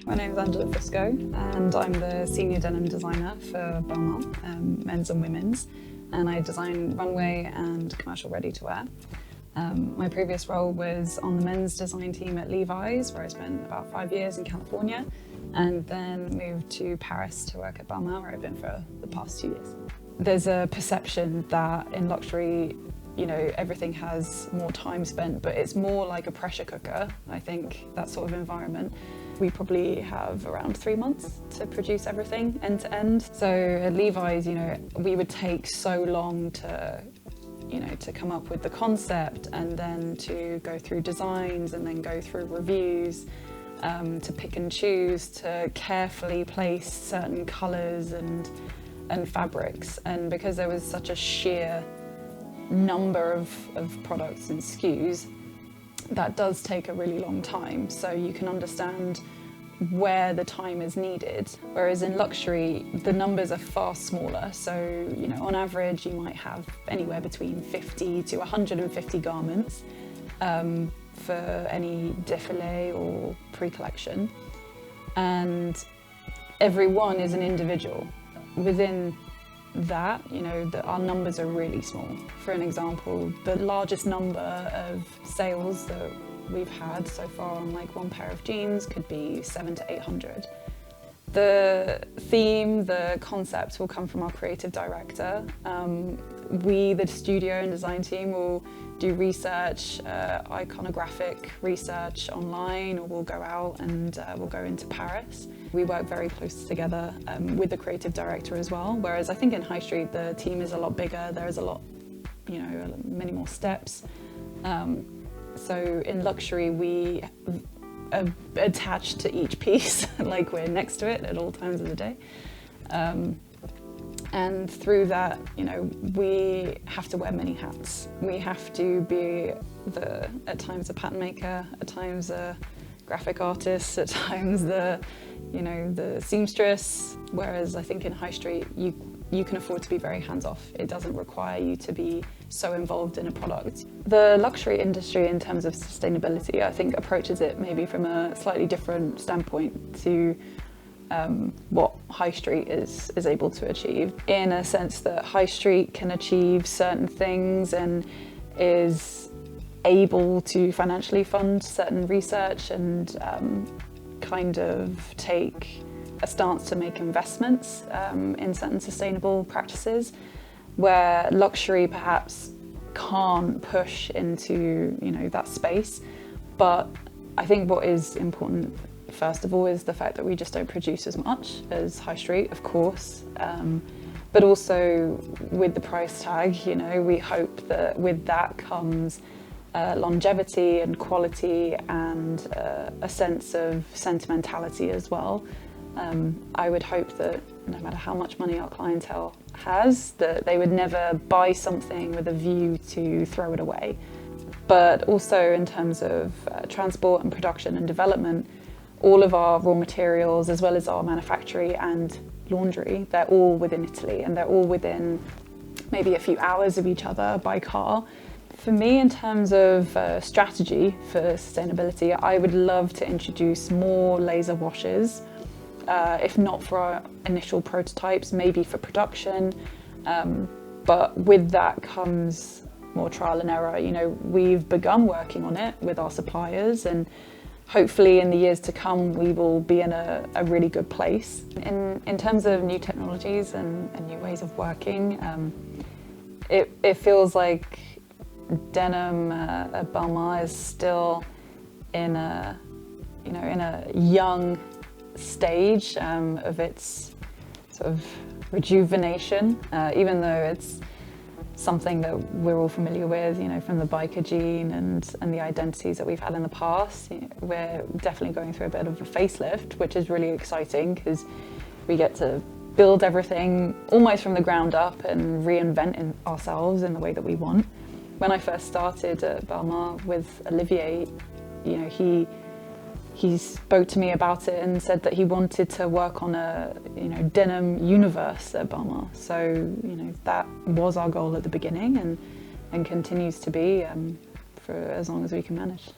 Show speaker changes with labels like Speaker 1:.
Speaker 1: My name is Angéla Fusco and I'm the Senior Denim Designer for Balmain, men's and women's, and I design runway and commercial ready-to-wear. My previous role was on the men's design team at Levi's, where I spent about 5 years in California, and then moved to Paris to work at Balmain, where I've been for the past 2 years. There's a perception that in luxury, everything has more time spent, but it's more like a pressure cooker, I think, that sort of environment. We probably have around 3 months to produce everything end to end. So at Levi's, we would take so long to come up with the concept, and then to go through designs, and then go through reviews, to pick and choose, to carefully place certain colours and fabrics. And because there was such a sheer number of products and SKUs, that does take a really long time. So you can understand where the time is needed. Whereas in luxury, the numbers are far smaller. So, on average, you might have anywhere between 50 to 150 garments for any défilé or pre-collection. And every one is an individual. Within that, our numbers are really small. For an example, the largest number of sales that we've had so far on one pair of jeans could be 700 to 800. The theme, the concept will come from our creative director. We, the studio and design team, will do research, iconographic research online, or we'll go out and we'll go into Paris. We work very close together with the creative director as well, whereas I think in High Street the team is a lot bigger, there is a lot, many more steps. So in luxury we are attached to each piece, like we're next to it at all times of the day. And through that, we have to wear many hats. We have to be at times a pattern maker, at times a graphic artist, at times the seamstress. Whereas I think in High Street, you can afford to be very hands-off. It doesn't require you to be so involved in a product. The luxury industry, in terms of sustainability, I think approaches it maybe from a slightly different standpoint to what High Street is able to achieve, in a sense that High Street can achieve certain things and is able to financially fund certain research and kind of take a stance to make investments in certain sustainable practices, where luxury perhaps can't push into that space. But I think what is important first of all is the fact that we just don't produce as much as High Street, of course, but also with the price tag, we hope that with that comes longevity and quality and a sense of sentimentality as well. I would hope that no matter how much money our clientele has, that they would never buy something with a view to throw it away. But also in terms of transport and production and development, all of our raw materials, as well as our manufacturing and laundry, they're all within Italy, and they're all within maybe a few hours of each other by car. For me, in terms of strategy for sustainability, I would love to introduce more laser washes, if not for our initial prototypes, maybe for production. But with that comes more trial and error. We've begun working on it with our suppliers, and hopefully in the years to come we will be in a really good place. In terms of new technologies and new ways of working, it feels like denim at Balmain is still in a young stage of its sort of rejuvenation, even though it's something that we're all familiar with, from the biker jean and the identities that we've had in the past. We're definitely going through a bit of a facelift, which is really exciting because we get to build everything almost from the ground up and reinvent ourselves in the way that we want. When I first started at Balmain with Olivier, he spoke to me about it and said that he wanted to work on a denim universe at Balmain. So that was our goal at the beginning, and continues to be for as long as we can manage.